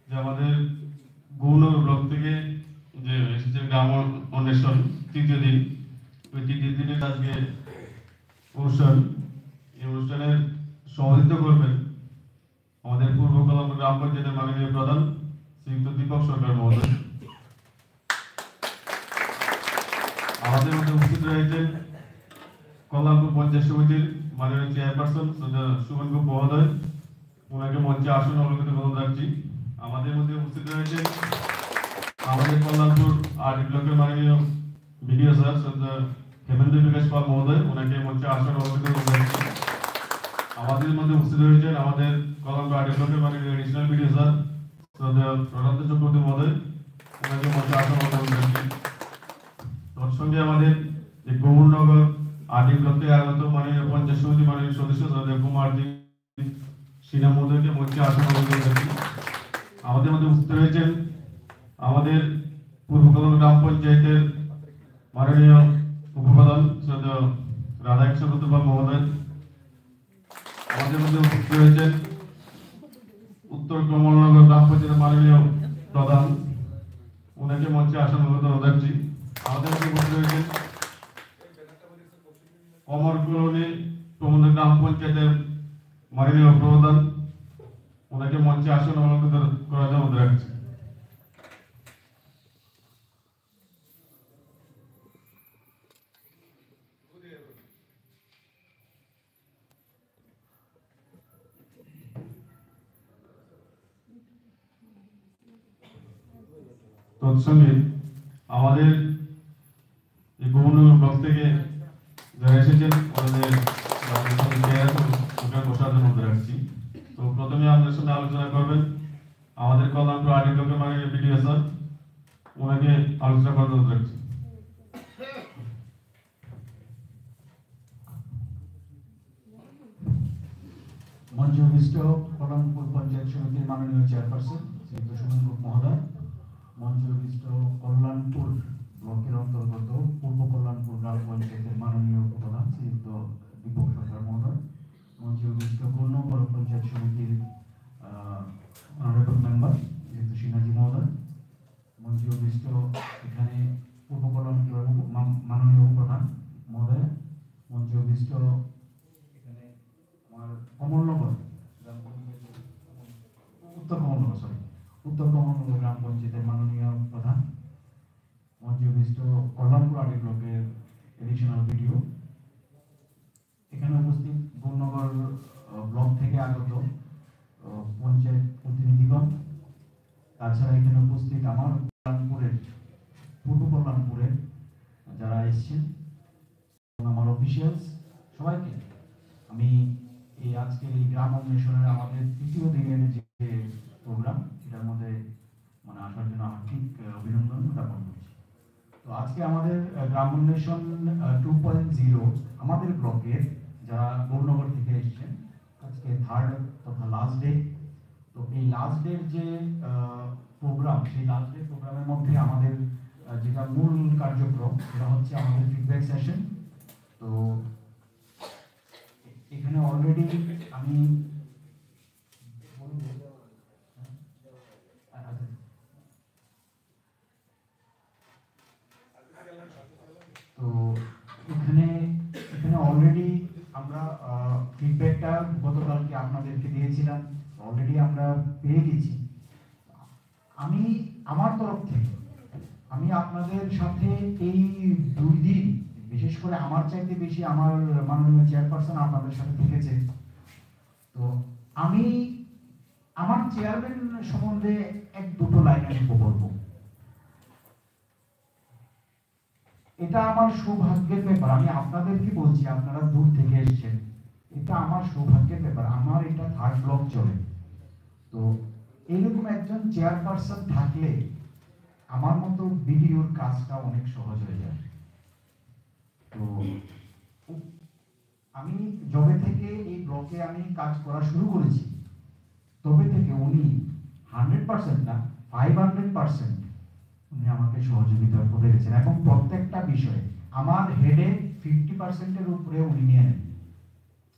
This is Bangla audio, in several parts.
যে আমাদের গৌরনগর ব্লক থেকে যে এসেছে গ্রাম অন্বেষণ তৃতীয় দিন, ওই তৃতীয় দিনের আজকে অনুষ্ঠান। এই অনুষ্ঠানের সভাপতিত্ব করবেন আমাদের পূর্ব কলামপুর গ্রাম পঞ্চায়েতের মাননীয় প্রধান শ্রীযুক্ত দীপক সরকার মহোদয়। আমাদের মধ্যে উপস্থিত রয়েছেন কল্যাণপুর পঞ্চায়েত সমিতির মাননীয় চেয়ারপারসন সুমন গুপ্ত মহোদয়, ওনাকে মঞ্চে আসন অলঙ্কৃত গ্রহণ রাখছি। আমাদের মধ্যে উপস্থিত রয়েছেন আমাদের কল্যাণপুর আট ব্লকের মাননীয় বিডিও স্যার হেমেন্দ্র বিকাশ পাল মহোদয়, ওনাকে মঞ্চে আসন অলঙ্কৃত গ্রহণ রাখছি। আমাদের মধ্যে উপস্থিত রয়েছেন আমাদের কল্যাণপুর আট ব্লকের মাননীয় এডিশনাল বিডিও স্যার প্রশান্ত চক্রবর্তী মহোদয়, ওনাকে মঞ্চে আসন অলঙ্কৃত রাখছি। তোর সঙ্গে আমাদের যে গৌরনগর আট ব্লক থেকে আগত মাননীয় পঞ্চায়েত সমিতি মাননীয় সদস্য সদস্য কুমার সিনহা মহোদয়কে মঞ্চে আসন অলঙ্কৃত রাখছি। আমাদের মধ্যে উপস্থিত রয়েছেন আমাদের পূর্ব কল্যাণ গ্রাম পঞ্চায়েতের মাননীয় উপপ্রধান রাধাকৃষ্ণ দত্তপাল মহোদয়। আমাদের মধ্যে উপস্থিত রয়েছেন উত্তর কমলনগর গ্রাম পঞ্চায়েতের মাননীয় প্রধান, ওনাকে মঞ্চে আসন অলঙ্কৃত রাখছি। আমাদের মধ্যে উপস্থিত রয়েছেন কমর কলোনি প্রবন্ধ গ্রাম পঞ্চায়েতের মাননীয় প্রধান, ওনাকে মঞ্চে আসন অলঙ্কৃত করার জন্য রাখছি। তৎসঙ্গে আমাদের এই গৌরনগর ব্লক থেকে যারা এসেছেন আমাদের বসার জন্য রাখছি। তো প্রথমে আমাদের সঙ্গে আলোচনা করবেন আমাদের কল্যাণপুর আট ব্লকের মাননীয় বিডিও স্যার, ওনাকে আলোচনা করার জন্য রাখছি। মঞ্চে উপবিষ্ট কল্যাণপুর পঞ্চায়েত সমিতির মাননীয় চেয়ারপারসন শ্রীযুক্ত সুমন গুপ্ত মহোদয়, মঞ্চে উপবিষ্ট কল্যাণপুর ব্লকের অন্তর্গত পূর্ব কল্যাণপুর গ্রাম পঞ্চায়েতের মাননীয় প্রধান শ্রীযুক্ত দীপক সরকার মহোদয়, মঞ্চে উপবিষ্ট গৌরনগর পঞ্চায়েত সমিতির অনারেবল মেম্বার শ্রীযুক্ত সিনহাজি মহোদয়, মঞ্চে উপবিষ্ট এখানে পূর্ব কল্যাণপুর মাননীয় উপপ্রধান মহোদয়, মঞ্চে উপবিষ্ট কমলনগর উত্তর কমলনগর গ্রাম পঞ্চায়েতের মাননীয় প্রধান, মঞ্চে উপবিষ্ট কল্যাণপুর আট ব্লকের এডিশনাল বিডিও, এখানে উপস্থিত গৌরনগর ব্লক থেকে আগত পঞ্চায়েত প্রতিনিধিগণ, তাছাড়া এখানে উপস্থিত আমার কল্যাণপুরের পূর্ব কল্যাণপুরের যারা এসেছেন আমার অফিসিয়ালস, সবাইকে আমি এই আজকের এই গ্রাম অন্বেষণের আমাদের তৃতীয় দিনের যে প্রোগ্রাম, এটার মধ্যে মানে আসার জন্য হার্দিক অভিনন্দন জ্ঞাপন করছি। তো আজকে আমাদের গ্রাম অন্বেষণ 2.0 আমাদের ব্লকের যারা গৌরনগর থেকে এসেছেন, আজকে থার্ড তথা লাস্ট ডে। তো এই লাস্ট ডের যে প্রোগ্রাম, সেই লাস্ট ডে প্রোগ্রামের মধ্যে আমাদের যেটা মূল কার্যক্রম সেটা হচ্ছে আমাদের ফিডব্যাক সেশন। তো এখানে অলরেডি আমি তো এখানে অলরেডি আমরা ফিডব্যাকটা গতকালকে আপনাদেরকে দিয়েছিলাম, অলরেডি আমরা পেয়ে গেছি। আমি আমার তরফ থেকে আমি আপনাদের সাথে এই 2 দিন, বিশেষ করে আমার চাইতে বেশি আমার মাননীয় চেয়ারপারসন আপনাদের সাথে থেকেছে। তো আমি আমার চেয়ারম্যান সম্বন্ধে 1-2 লাইন আমি বলবো। এটা আমার সৌভাগ্যের ব্যাপার, আমি আপনাদেরকে বলছি, আপনারা দূর থেকে এসেছেন, এটা আমার সৌভাগ্যের ব্যাপার। আমার এটা থার্ড ব্লক চলে, তো এইরকম একজন চেয়ারপারসন থাকলে আমার মতো বিডিওর কাজটা অনেক সহজ হয়ে যায়। তো আমি যবে থেকে এই ব্লকে আমি কাজ করা শুরু করেছি, তবে থেকে উনি 100% না 500% উনি আমাকে সহযোগিতা করে গেছেন, এবং প্রত্যেকটা বিষয়ে আমার হেডে 50%-এর উপরে উনি নিয়ে নেন,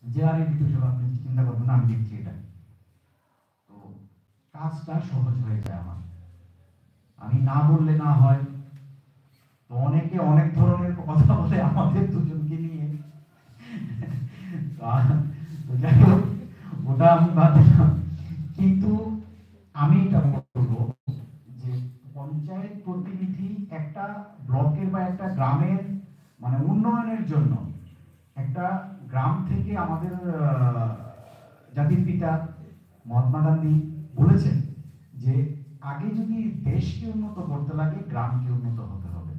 যে আর এই বিষয়ে আপনি চিন্তা করবেন না, আমি দেখছি এটা। তো কাজটা সহজ হয়ে যায় আমার। আমি না বললে না হয়, তো অনেকে অনেক ধরনের কথা বলে আমাদের দুজনকে নিয়ে। তো যাই হোক, ওটা আমি বাদ দিলাম। কিন্তু আমি এটা বলবো যে পঞ্চায়েত প্রতিনিধি একটা ব্লকের বা একটা গ্রামের মানে উন্নয়নের জন্য, একটা গ্রাম থেকে আমাদের জাতির পিতা মহাত্মা গান্ধী বলেছেন যে আগে যদি দেশকে উন্নত করতে লাগে গ্রামকে উন্নত হতে হবে।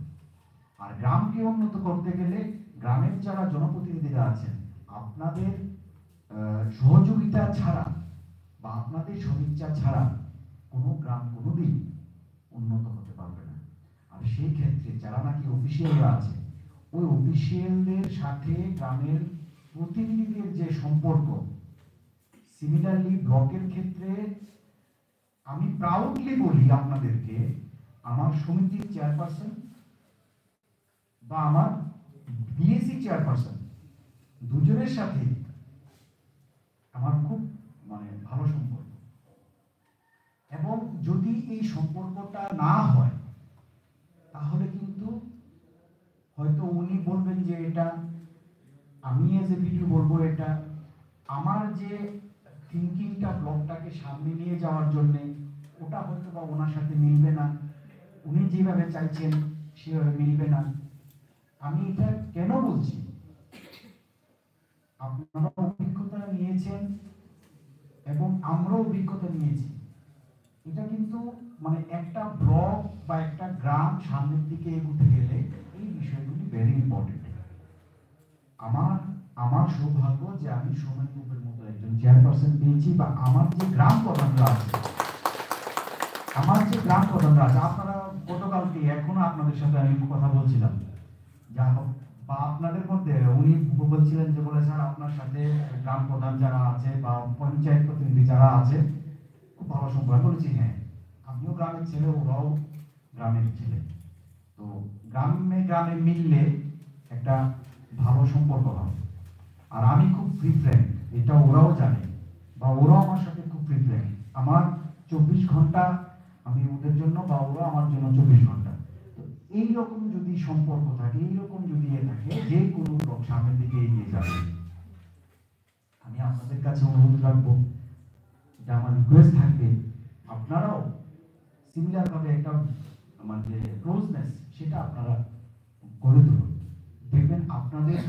আর গ্রামকে উন্নত করতে গেলে গ্রামের যারা জনপ্রতিনিধিরা আছেন, আপনাদের সহযোগিতা ছাড়া বা আপনাদের সদিচ্ছা ছাড়া কোনো গ্রাম কোনোদিন উন্নত হতে পারবে না। আর সেই ক্ষেত্রে যারা নাকি অফিসিয়ালরা আছে, ওই অফিসিয়ালদের সাথে গ্রামের প্রতিনিধিদের যে সম্পর্ক, সিমিলারলি ব্লকের ক্ষেত্রে আমি প্রাউডলি বলি আপনাদেরকে, আমার সমিতির চেয়ারপারসন বা আমার বিএসি চেয়ারপারসন দুজনের সাথে আমার খুব মানে ভালো সম্পর্ক। এবং যদি এই সম্পর্কটা না হয় তাহলে কিন্তু হয়তো উনি বলবেন যে এটা, আমি এজ এ ভিডিও বলবো এটা, আমার যে থিঙ্কিংটা ব্লগটাকে সামনে নিয়ে যাওয়ার জন্য ওটা হয়তো বা ওনার সাথে মিলবে না, উনি যেভাবে চাইছেন সেভাবে মিলবে না। আমি এটা কেন বলছি, আপনারা অভিজ্ঞতা নিয়েছেন এবং আমরাও অভিজ্ঞতা নিয়েছি। এটা কিন্তু মানে একটা ব্লক বা একটা গ্রাম সামনের দিকে এগোতে গেলে এই বিষয়গুলি ভেরি ইম্পর্টেন্ট। আমার সৌভাগ্য যে আমি সোমেন গ্রুপের মতো একজন চেয়ারপারসন পেয়েছি, বা আমার যে গ্রাম প্রধানরা আছে, আপনারা গতকালকে এখনো আপনাদের সাথে আমি কথা বলছিলাম, যা বা আপনাদের মধ্যে উনি বলছিলেন যে বলে স্যার আপনার সাথে গ্রাম প্রধান যারা আছে বা পঞ্চায়েত প্রতিনিধি যারা আছে খুব ভালো সম্পর্ক। বলেছি হ্যাঁ, আপনিও গ্রামের ছেলে, ওরাও গ্রামের ছেলে, তো গ্রামে গ্রামে মিললে একটা ভালো সম্পর্ক হবে। আর আমি খুব ফ্রি ফ্রেন্ড, এটা ওরাও জানে, বা ওরাও আমার সাথে খুব ফ্রি ফ্রেন্ড। আমার 24 ঘন্টা আমি ওদের জন্য, বা ওরা আমার জন্য 24 ঘন্টা। তো এইরকম যদি সম্পর্ক থাকে, এইরকম যদি থাকে, যে কোনো লোক সামনের দিকে এগিয়ে যাবে। আমি আপনাদের কাছে অনুরোধ রাখবো, যে আমার রিকোয়েস্ট থাকবে আপনারাও সিমিলার ভাবে একটা মানে ক্লোজনেস সেটা আপনারা গড়ে তুলুন। দেখবেন আপনাদের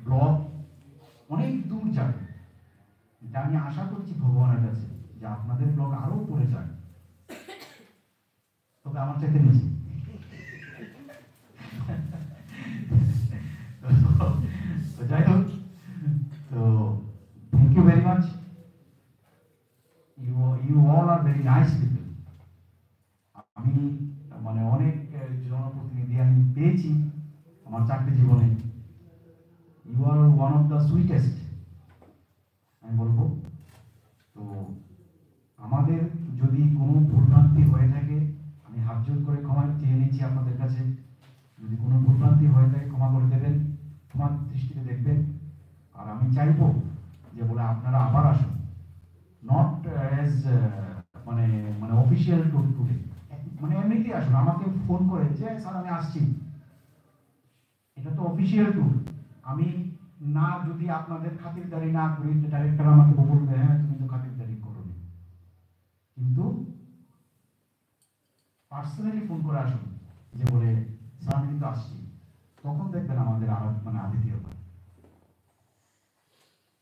ব্লগ অনেক দূর যাবে। এটা আমি আশা করছি ভগবানের কাছে যে আপনাদের ব্লগ আরো উপরে যাক, তবে আমার চাইতে নিচে। তো যাই হোক, তো thank you very much. You all are very nice people. আমি মানে অনেক জনপ্রতিনিধি আমি পেয়েছি আমার চাকরি জীবনে। You are one of the sweetest আমি বলবো। তো আমাদের যদি কোনো ভুলভ্রান্তি হয়ে থাকে, আমি হাত জোর করে ক্ষমা চেয়ে নিচ্ছি আপনাদের কাছে। যদি কোনো ভুলভ্রান্তি হয়ে থাকে ক্ষমা করে দেবেন, ক্ষমার দৃষ্টিতে দেখবেন। আর আমি চাইবো যে বলে আপনারা আবার আসুন, নট অ্যাজ মানে মানে অফিসিয়াল ট্যুর টুরে, মানে এমনিতেই আসুন, আমাকে ফোন করে যে স্যার আমি আসছি, এটা তো অফিসিয়াল ট্যুর। আমি না যদি আপনাদের খাতিরদারি না করি, ডাইরেক্টর আমাকে বলবে হ্যাঁ তুমি তো খাতিরদারি করো, কিন্তু পার্সোনালি ফোন করে আসুন যে বলে স্যার আমি কিন্তু আসছি, তখন দেখবেন আমাদের আরো মানে আতিথেয়তা।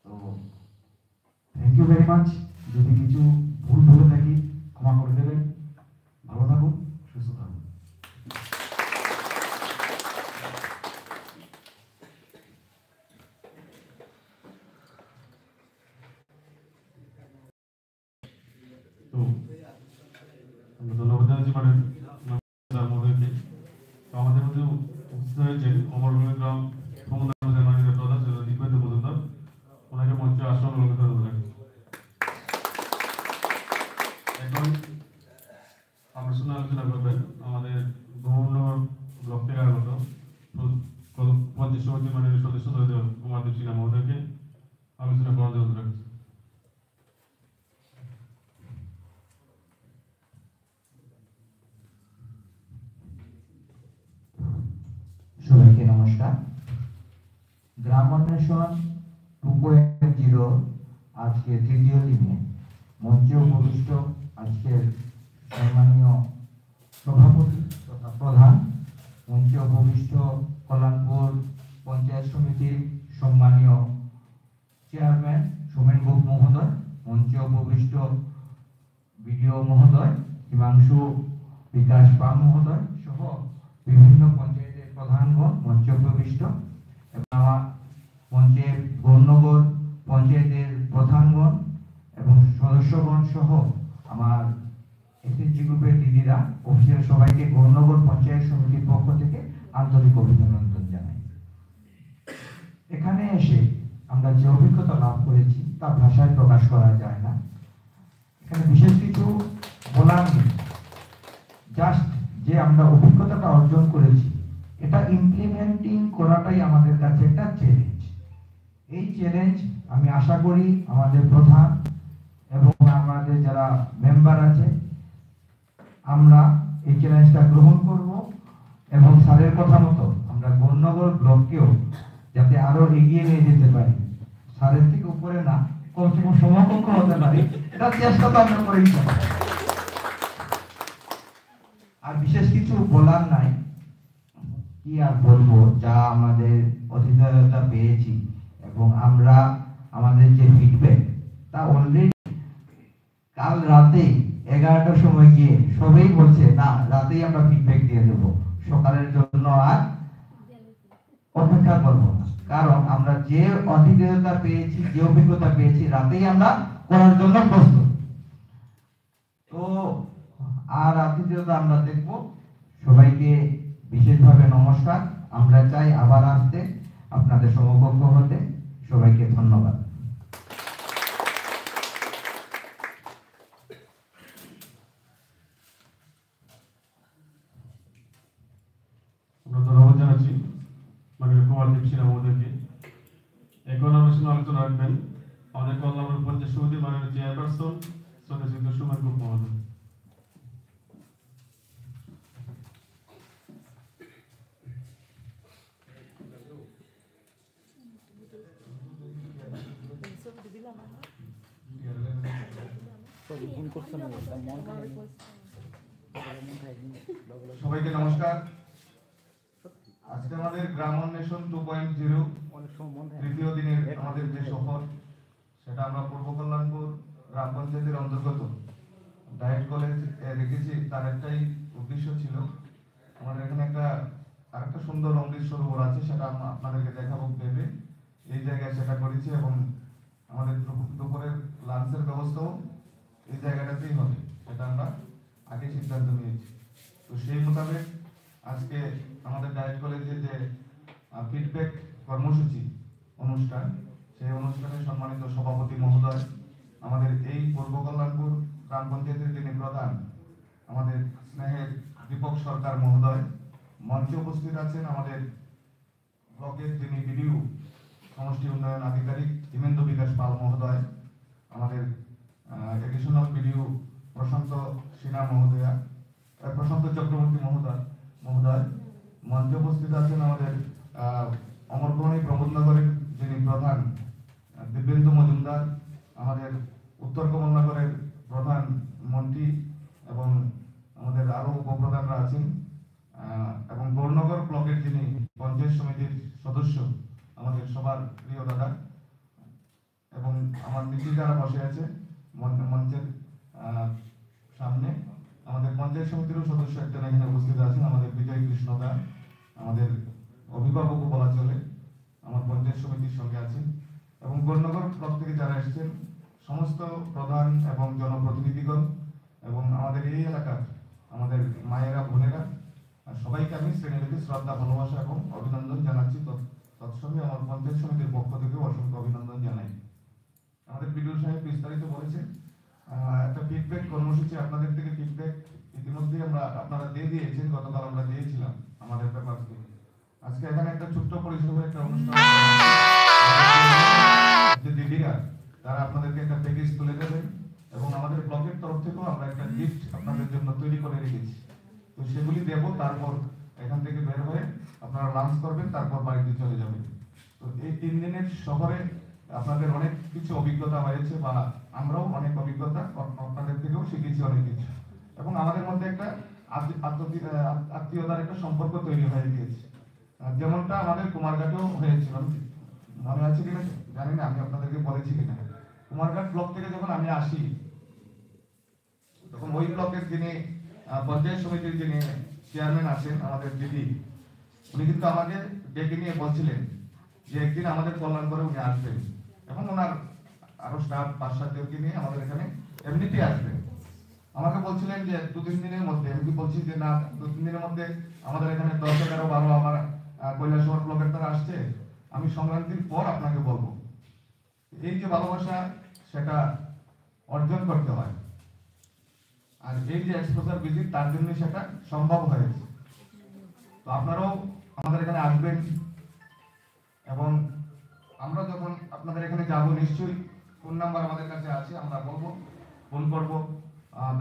তো থ্যাংক ইউ ভেরি মাচ। যদি কিছু ভুল বলে থাকি ক্ষমা করে দেবেন। ভালো থাকুন, সুস্থ থাকুন। তো ধন্যবাদ জানাচ্ছি ম্যাডাম মহোদয়কে। তো আমাদের মধ্যে উপস্থিত হয়েছেন অমরগঞ্জ গ্রাম সমন্বয় মাননীয় প্রধান দীপেন্দ্র মজুমদার, ওনাকে মঞ্চে আসন অলঙ্কৃত করতে রাখি। এখন আলোচনা করবেন আমাদের গভর্নর ব্লক থেকে আগত 50 সমিতি মাননীয় সদস্য কুমার দেব সিনহা মহোদয়কে আলোচনা করার জন্য রাখছি। নমস্কার। গ্রাম অন্বেষণ 2.0 আজকে তৃতীয় দিনে মঞ্চে উপবিষ্ট আজকের সম্মানীয় সভাপতি তথা প্রধান, মঞ্চে উপবিষ্ট কল্যাণপুর পঞ্চায়েত সমিতির সম্মানীয় চেয়ারম্যান সোমেন গোপ মহোদয়, মঞ্চে উপবিষ্ট বিডিও মহোদয় হিমাংশু বিকাশ পাল মহোদয় সহ বিভিন্ন পঞ্চায়েতের প্রধানগণ মঞ্চে উপবিষ্ট এবং আমার মঞ্চের গৌরনগর পঞ্চায়েতের প্রধানগণ এবং সদস্যগণ সহ আমার এসএসজি গ্রুপের দিদিরা, অফিসের সবাইকে গৌরনগর পঞ্চায়েত সমিতির পক্ষ থেকে আন্তরিক অভিনন্দন জানাই। এখানে এসে আমরা যে অভিজ্ঞতা লাভ করেছি তা ভাষায় প্রকাশ করা যায় না। এখানে বিশেষ কিছু বলার নেই, জাস্ট যে আমরা অভিজ্ঞতাটা অর্জন করেছি এটা ইমপ্লিমেন্টিং করাটাই আমাদের কাছে একটা চ্যালেঞ্জ। এই চ্যালেঞ্জ আমি আশা করি আমাদের প্রধান এবং আমাদের যারা মেম্বার আছে আমরা এই চ্যালেঞ্জটা গ্রহণ করব এবং স্যারের কথা মতো আমরা গৌরনগর ব্লককেও যাতে আরো এগিয়ে নিয়ে যেতে পারি, স্যারের থেকে উপরে না কমসে কম সমকক্ষ হতে পারি, এটা চেষ্টা তো আমরা করেই। আর বিশেষ কিছু বলার নাই, কি আর বলবো, যা আমাদের অতিথিয়তা পেয়েছি এবং আমরা আমাদের যে ফিডব্যাক তা অলরেডি কাল রাতে 11টার সময় গিয়ে সবাই বলছে না রাতেই আমরা ফিডব্যাক দিয়ে দেবো, সকালের জন্য আর অপেক্ষা করবো না, কারণ আমরা যে অতিথিয়তা পেয়েছি, যে অভিজ্ঞতা পেয়েছি রাতেই আমরা করার জন্য প্রস্তুত। তো আর আতিথেয়তা আমরা দেখব। সবাইকে বিশেষভাবে নমস্কার। আমরা চাই আবার আসতে, আপনাদের সমকক্ষ হতে। সবাইকে ধন্যবাদ। আমরা ধন্যবাদ জানাচ্ছি মাননীয় কুমার দীপসিনা মহোদয়কে। এখন অনুষ্ঠানে আলোচনা রাখবেন আমাদের কল্যাণপুর পঞ্চায়েত সমিতির মাননীয় চেয়ারপারসন শ্রদ্ধেয় সোমেন গোপ মহোদয়। সবাইকে নমস্কার। আজকে আমাদের গ্রাম অন্বেষণ 2.0 তৃতীয় দিনের আমাদের যে সফর, সেটা আমরা পূর্ব কল্যাণপুর গ্রাম পঞ্চায়েতের অন্তর্গত ডায়েট কলেজ রেখেছি। তার একটাই উদ্দেশ্য ছিল, আমাদের এখানে আরেকটা সুন্দর অমৃত সরোবর আছে, সেটা আমরা আপনাদেরকে দেখাবো ভেবে এই জায়গায় সেটা করেছি এবং আমাদের দুপুরের লাঞ্চের ব্যবস্থাও এই জায়গাটাতেই হবে, সেটা আমরা আগে সিদ্ধান্ত নিয়েছি। তো সেই মোতাবেক আজকে আমাদের ডায়েট কলেজে যে ফিডব্যাক কর্মসূচি অনুষ্ঠান, সেই অনুষ্ঠানে সম্মানিত সভাপতি মহোদয়, আমাদের এই পূর্ব কল্যাণপুর গ্রাম পঞ্চায়েতের যিনি প্রধান আমাদের স্নেহের দীপক সরকার মহোদয়, মঞ্চে উপস্থিত আছেন আমাদের ব্লকের যিনি বিডিও সমষ্টি উন্নয়ন আধিকারিক হিমেন্দ্র বিকাশ পাল মহোদয়, আমাদের এডিশনাল বিডিও প্রশান্ত সিনহা মহোদয়া, প্রশান্ত চক্রবর্তী মহোদয়, মঞ্চে উপস্থিত আছেন আমাদের অমরকরণী প্রমোদনগরের যিনি প্রধান দিব্যেন্দু মজুমদার, আমাদের উত্তর কমলনগরের প্রধান মন্ত্রী এবং আমাদের আরো উপপ্রধানরা আছেন, এবং গৌরনগর ব্লকের যিনি পঞ্চায়েত সমিতির সদস্য আমাদের সবার প্রিয় দাদা, এবং আমার নিচে যারা বসে আছে মঞ্চের সামনে আমাদের পঞ্চায়েত সমিতিরও সদস্য একজন এখানে উপস্থিত আছেন, আমাদের বিজয় কৃষ্ণ দা, আমাদের অভিভাবকও বলা চলে, আমার পঞ্চায়েত সমিতির সঙ্গে আছেন, এবং গৌরনগর ব্লক থেকে যারা এসেছেন সমস্ত প্রধান এবং জনপ্রতিনিধিগণ এবং আমাদের এই এলাকার আমাদের মায়েরা বোনেরা সবাইকে আমি শ্রেণীভেদে শ্রদ্ধা, ভালোবাসা এবং অভিনন্দন জানাচ্ছি। তৎসঙ্গে আমার পঞ্চায়েত সমিতির পক্ষ থেকে অসংখ্য অভিনন্দন জানাই। আমাদের বিডিও সাহেব বিস্তারিত বলেছে, একটা ফিডব্যাক কর্মসূচি, আপনাদের থেকে ফিডব্যাক ইতিমধ্যে আপনারা দিয়ে দিয়েছেন, গতকাল আমরা দিয়েছিলাম আমাদের পেপার থেকে। আজকে এখানে একটা ছোট্ট পরিসরের একটা অনুষ্ঠান, যে দিদিরা তারা আপনাদেরকে একটা প্যাকেজ তুলে দেবেন এবং আমাদের ব্লকের তরফ থেকেও আমরা একটা গিফট আপনাদের জন্য তৈরি করে রেখেছি। তো সেগুলি দেব, তারপর এখান থেকে বের হয়ে আপনারা লাঞ্চ করবেন, তারপর বাড়িতে চলে যাবেন। তো এই 3 দিনের সফরে আপনাদের অনেক কিছু অভিজ্ঞতা হয়েছে, বা আমরাও অনেক অভিজ্ঞতা আপনাদের থেকেও শিখেছি অনেক কিছু, এবং আমাদের মধ্যে একটা আত্মীয়তার একটা সম্পর্ক তৈরি হয়ে গিয়েছে। যেমনটা আমাদের কুমারঘাটেও হয়েছিল, মনে আছে কিনা জানি না, আমি আপনাদেরকে বলেছি কিনা। কুমারঘাট ব্লক থেকে যখন আমি আসি, তখন ওই ব্লকের যিনি পঞ্চায়েত সমিতির যিনি চেয়ারম্যান আছেন, আমাদের দিদি, উনি কিন্তু আমাকে ডেকে নিয়ে বলছিলেন যে একদিন আমাদের কল্যাণ করে উনি আসবেন, এবং ওনার আরো স্টাফ 5-7 জনকে নিয়ে আমাদের এখানে এমনিতেই আসবেন। আমাকে বলছিলেন যে 2-3 দিনের মধ্যে, আমি বলছি যে না, 2-3 দিনের মধ্যে আমাদের এখানে 10-11-12 আমার কৈলাসহর ব্লকের দ্বারা আসছে, আমি সংক্রান্তির পর আপনাকে বলবো। এই যে ভালোবাসা, সেটা অর্জন করতে হয়, আর এই যে এক্সপোজার ভিজিট, তার জন্য সেটা সম্ভব হয়েছে। তো আপনারাও আমাদের এখানে আসবেন, এবং আমরা যখন আপনাদের এখানে যাব, নিশ্চয়ই ফোন নাম্বার আমাদের কাছে আছে, আমরা বলবো, ফোন করব,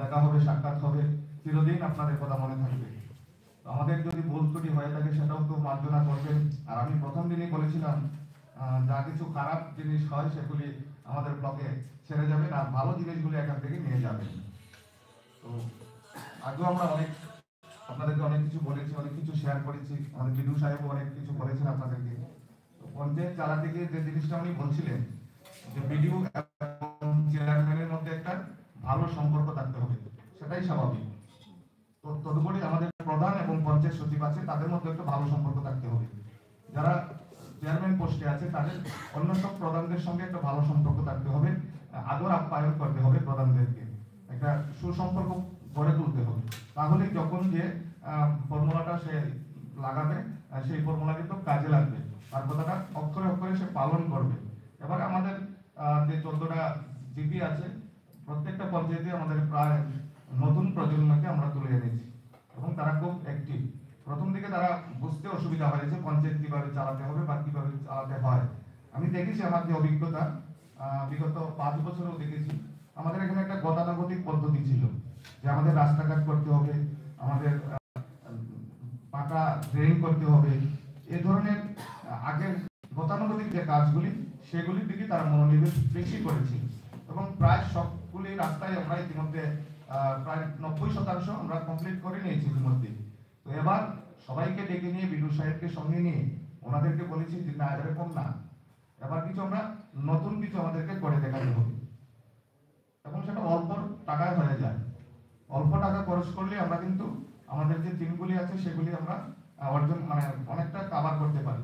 দেখা হবে, সাক্ষাৎ হবে, চিরদিন আপনাদের কথা মনে থাকবে। তো আমাদের যদি ভুল ত্রুটি হয়ে থাকে সেটাও তো মার্জনা করবেন। আর আমি প্রথম দিনই বলেছিলাম, যা কিছু খারাপ জিনিস হয় সেগুলি আমাদের ব্লকে ছেড়ে যাবেন, আর ভালো জিনিসগুলি এখান থেকে নিয়ে যাবেন। তো আগেও আমরা আপনাদেরকে অনেক কিছু বলেছি, অনেক কিছু শেয়ার করেছি, আমাদের বিদু সাহেবও অনেক কিছু বলেছেন আপনাদেরকে। তো পঞ্চায়েত চালাতে গিয়ে যে জিনিসটা উনি বলছিলেন, যে বিডিও এবং চেয়ারম্যানের মধ্যে একটা ভালো সম্পর্ক থাকতে হবে, সেটাই স্বাভাবিক। তো তদুপরি আমাদের প্রধান এবং পঞ্চায়েত সচিব আছে, তাদের মধ্যে একটা ভালো সম্পর্ক থাকতে হবে। যারা চেয়ারম্যান পোস্টে আছে, তাদের অন্য সব প্রধানদের সঙ্গে একটা ভালো সম্পর্ক থাকতে হবে, আদর আপ্যায়ন করতে হবে, প্রধানদেরকে একটা সুসম্পর্ক গড়ে তুলতে হবে। তাহলে যখন যে ফর্মুলাটা সে লাগাবে, সেই ফর্মুলা কিন্তু কাজে লাগবে, আর কথাটা অক্ষরে অক্ষরে সে পালন করবে। এবার আমাদের যে 14টা জিপি আছে, প্রত্যেকটা পঞ্চায়েতে আমাদের প্রায় নতুন প্রজন্মকে আমরা তুলে এনেছি, এবং তারা খুব অ্যাক্টিভ। প্রথম দিকে তারা বুঝতে অসুবিধা হয়েছে পঞ্চায়েত কিভাবে চালাতে হবে বা কিভাবে চালাতে হয়। আমি দেখেছি, আমার যে অভিজ্ঞতা বিগত 5 বছরেও দেখেছি, আমাদের এখানে একটা গতানুগতিক পদ্ধতি ছিল, যে আমাদের রাস্তাঘাট করতে হবে, আমাদের পাকা ড্রেন করতে হবে, এই ধরনের আগের গতানুগতিক যে কাজগুলি, সেগুলির দিকে তারা মনোনিবেশ বেশি করেছে, এবং প্রায় সবগুলি রাস্তায় আমরা ইতিমধ্যে প্রায় 90% আমরা কমপ্লিট করে নিয়েছি ইতিমধ্যে। তো এবার সবাইকে ডেকে নিয়ে, বিদু সাহেবকে সঙ্গে নিয়ে ওনাদেরকে বলেছি যে না, এরকম না, এবার কিছু আমরা নতুন কিছু আমাদেরকে করে দেখাতে হবে, এবং সেটা অল্প টাকায় হয়ে যায়। অল্প টাকা খরচ করলে আমরা কিন্তু আমাদের যে দিনগুলি আছে সেগুলি আমরা অর্জন অনেকটা কভার করতে পারি।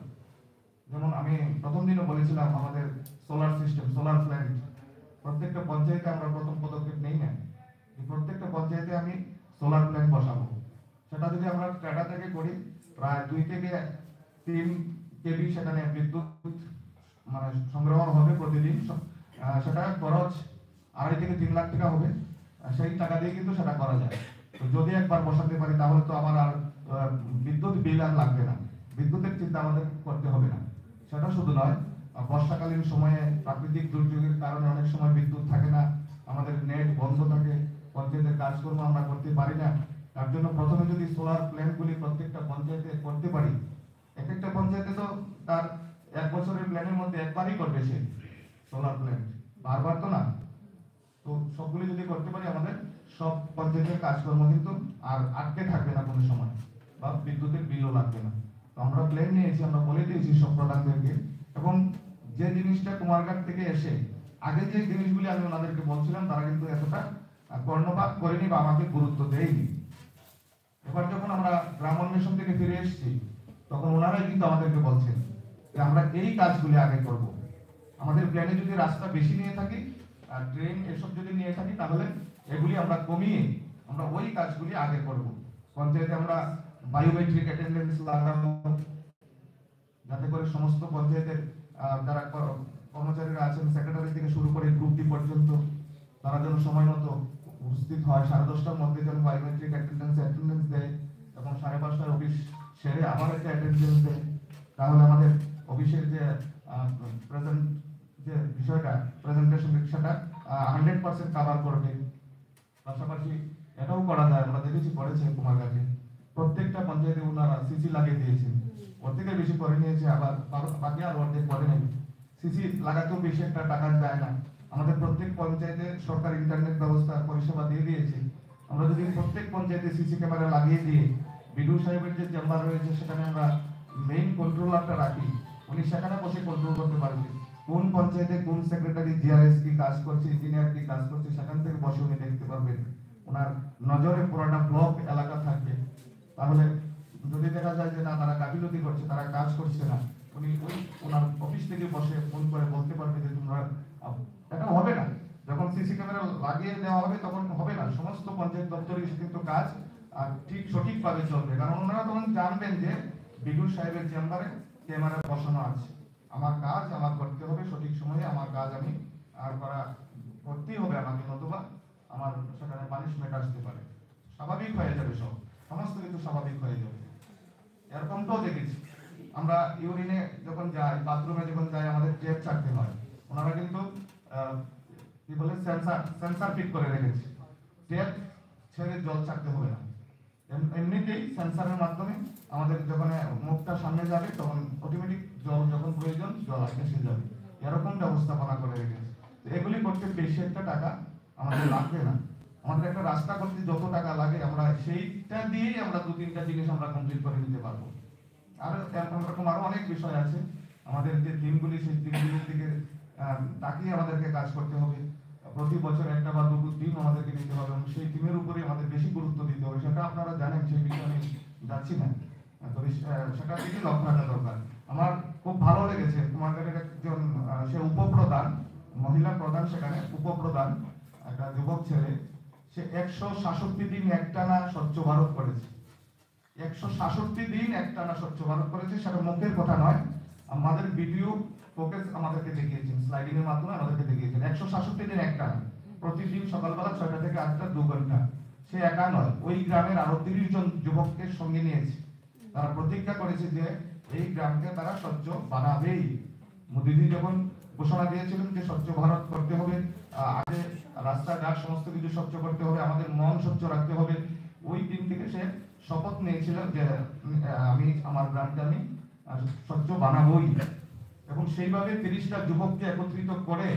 যেমন আমি প্রথম দিনও বলেছিলাম, আমাদের সোলার সিস্টেম, সোলার প্ল্যান্ট প্রত্যেকটা পঞ্চায়েতে আমরা প্রথম পদক্ষেপ নেই না, প্রত্যেকটা পঞ্চায়েতে আমি সোলার প্ল্যান্ট বসাবো। সেটা যদি আমরা টাটা থেকে করি, প্রায় 2 থেকে 3 কেবি সেখানে বিদ্যুৎ সংগ্রহ হবে প্রতিদিন। সেটা খরচ 2.5 থেকে 3 লাখ টাকা হবে, সেই টাকা দিয়ে কিন্তু সেটা করা যায়। তো যদি একবার বসাতে পারি, তাহলে তো আমার আর বিদ্যুৎ বিল আর লাগবে না, বিদ্যুতের চিন্তা আমাদের করতে হবে না। সেটা শুধু নয়, বর্ষাকালীন সময়ে প্রাকৃতিক দুর্যোগের কারণে অনেক সময় বিদ্যুৎ থাকে না, আমাদের নেট বন্ধ থাকে, পঞ্চায়েতের কাজকর্ম আমরা করতে পারি না। তার জন্য প্রথমে যদি সোলার প্ল্যান্টগুলি প্রত্যেকটা পঞ্চায়েতে করতে পারি, একটা পঞ্চায়েতে তো তার 1 বছরের প্ল্যানের মধ্যে একবারই করবে সে সোলার প্ল্যান্ট, বারবার তো না। তো সবগুলি যদি করতে পারি, আমাদের সব পঞ্চায়েতের কাজকর্ম কিন্তু আর আটকে থাকবে না কোনো সময়, বা বিদ্যুতের বিলও লাগবে না। তো আমরা প্ল্যান নিয়েছি, আমরা বলে দিয়েছি সব প্রধানদেরকে, এবং যে জিনিসটা কুমারঘাট থেকে এসে আগে যে জিনিসগুলি আমি ওনাদেরকে বলছিলাম, তারা কিন্তু এতটা কর্ণপাত করেনি বা আমাকে গুরুত্ব দেয়নি। এবার যখন আমরা গ্রাম অন্বেষণ থেকে ফিরে এসেছি, তখন ওনারাই কিন্তু আমাদেরকে বলছেন যে আমরা এই কাজগুলি আগে করব। আমাদের প্ল্যানে যদি রাস্তা বেশি নিয়ে থাকি, আর ট্রেন এসব যদি নিয়ে থাকি, তাহলে এগুলি আমরা কমিয়ে আমরা ওই কাজগুলি আগে করব। পঞ্চায়েতে আমরা বায়োমেট্রিক অ্যাটেন্ডেন্স লাগাবো, যাতে করে সমস্ত পঞ্চায়েতের যারা কর্মচারীরা আছেন, সেক্রেটারি থেকে শুরু করে গ্রুপ ডি পর্যন্ত, তারা যেন সময় মতো উপস্থিত হয়। 10:30টার মধ্যে যেন বায়োমেট্রিক অ্যাটেন্ডেন্স দেয়, এবং 5:30টায় অফিস সেরে আবার একটা অ্যাটেন্ডেন্স দেয়। তাহলে আমাদের অফিসের যে প্রেজেন্ট যে বিষয়টা, প্রেজেন্টেশন, সেটা 100% কভার করবে। পাশাপাশি এটাও করা যায়, আমরা দেখেছি করেছে কুমারঘাটে, প্রত্যেকটা পঞ্চায়েতে ওনারা সিসি লাগিয়ে দিয়েছেন, অর্ধেকের বেশি করে নিয়েছে, আবার বাকি আর অর্ধেক করে নেই। সিসি লাগাতেও বেশি একটা টাকা যায় না। আমাদের প্রত্যেক পঞ্চায়েতে সরকার ইন্টারনেট ব্যবস্থা পরিষেবা দিয়ে দিয়েছে। আমরা যদি প্রত্যেক পঞ্চায়েতে সিসি ক্যামেরা লাগিয়ে দিয়ে বিডিও সাহেবের যে চেম্বার রয়েছে সেখানে আমরা মেইন কন্ট্রোলারটা রাখি, উনি সেখানে বসে কন্ট্রোল করতে পারবে কোন পঞ্চায়েতে কোন সেক্রেটারি জিআরএস কি কাজ করছে, ইঞ্জিনিয়ার কি কাজ করছে, সেখান থেকে বসে উনি দেখতে পারবেন। ওনার নজরে পুরোটা ব্লক এলাকা থাকবে। তাহলে যদি দেখা যায় যে না তারা গাফিলতি করছে, তারা কাজ করছে না, উনি ওই ওনার অফিস থেকে বসে ফোন করে বলতে পারবে যে তোমরা, এটা হবে না। যখন সিসি ক্যামেরা লাগিয়ে দেওয়া হবে তখন হবে না, সমস্ত পঞ্চায়েত দপ্তরে কিন্তু কাজ আর ঠিক সঠিকভাবে চলবে, কারণ ওনারা তখন জানবেন যে বিডিও সাহেবের চেম্বারে ক্যামেরা বসানো আছে, আমার কাজ আমার করতে হবে সঠিক সময়ে, আমার কাজ আমি আর করতেই হবে আমাকে, নতুবা আমার সেখানে পানিশমেন্ট আসতে পারে। স্বাভাবিক হয়ে যাবে, সমস্ত কিছু স্বাভাবিক হয়ে যাবে। এরকমটাও দেখেছি আমরা ইউরিনে যখন যাই, বাথরুমে যখন যাই, আমাদের ট্যাপ ছাড়তে হয়, ওনারা কিন্তু কি বলে সেন্সার ফিট করে রেখেছে, ট্যাপ ছেড়ে জল ছাড়তে হবে না, এমনিতেই সেন্সারের মাধ্যমে আমাদের যখন মুখটা সামনে যাবে তখন অটোমেটিক জল যখন প্রয়োজন জল এসে যাবে, এরকম ব্যবস্থাপনা করে রেখেছে। এগুলি করতে বেশি একটা টাকা আমাদের লাগবে না। আমাদের একটা রাস্তা করতে যত টাকা লাগে আমরা সেইটা দিয়েই আমরা 2-3টা জিনিস আমরা কমপ্লিট করে নিতে পারবো। আর এরকম আরো অনেক বিষয় আছে, আমাদের যে টিমগুলি সেই টিমগুলির দিকে তাকিয়ে আমাদেরকে কাজ করতে হবে। প্রতি বছর একটা বা দুটো টিম আমাদেরকে নিতে হবে এবং সেই টিমের উপরে আমাদের বেশি গুরুত্ব দিতে হবে, সেটা আপনারা জানেন, সেই বিষয়ে আমি যাচ্ছি না, তবে সেটা দিকে লক্ষ্য রাখা দরকার। আমার খুব ভালো লেগেছে তোমাদের একজন সে উপপ্রধান, মহিলা প্রধান, সেখানে উপপ্রধান একটা যুবক ছেলে, সে 166 দিন একটানা স্বচ্ছ ভারত করেছে। 166 দিন একটানা স্বচ্ছ ভারত করেছে, সেটা মুখের কথা নয়, আমাদের ভিডিও ফোকাস আমাদেরকে দেখিয়েছেন, স্লাইডিং এর মাধ্যমে আমাদেরকে দেখিয়েছেন। 166 দিন একটানা, প্রতিদিন সকালবেলা 6টা থেকে 8টা 2 ঘন্টা। সে একা নয়, ওই গ্রামের আরো 30 জন যুবককে সঙ্গে নিয়েছে। তারা প্রতিজ্ঞা করেছে যে এই গ্রামকে তারা স্বচ্ছ বানাবেই। মোদীজি যখন ঘোষণা দিয়েছিলেন যে স্বচ্ছ ভারত করতে হবে, আগে রাস্তাঘাট সমস্ত কিছু স্বচ্ছ করতে হবে, আমাদের মন স্বচ্ছ রাখতে হবে, ওই দিন থেকে সে শপথ নিয়েছিল যে আমি আমার গ্রামকে আমি স্বচ্ছ বানাবোই। এবং সেইভাবে 30টা যুবককে একত্রিত করে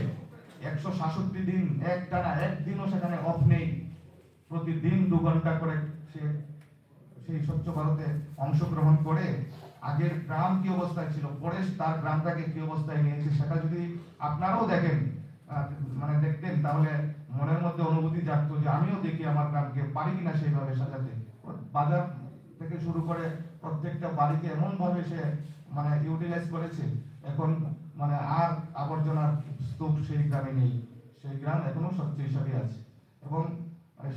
166 দিন একটানা, একদিনও সেখানে অফ নেই, প্রতিদিন 2 ঘন্টা করে সে সেই স্বচ্ছ ভারতে অংশগ্রহণ করে আগের গ্রাম কি অবস্থায় ছিল, পরে তার গ্রামটাকে কি অবস্থায় নিয়েছে, সেটা যদি আপনারাও দেখেন, মানে দেখতেন, তাহলে মনের মধ্যে অনুভূতি জাগতো যে আমিও দেখি আমার গ্রামকে পারি কিনা সেইভাবে সাজাতে। বাজার থেকে শুরু করে প্রত্যেকটা বাড়িকে এমন ভাবে সে মানে ইউটিলাইজ করেছে, এখন মানে আর আবর্জনার স্তূপ সেই গ্রামে নেই, সেই গ্রাম এখনো স্বচ্ছ হিসাবে আছে। এবং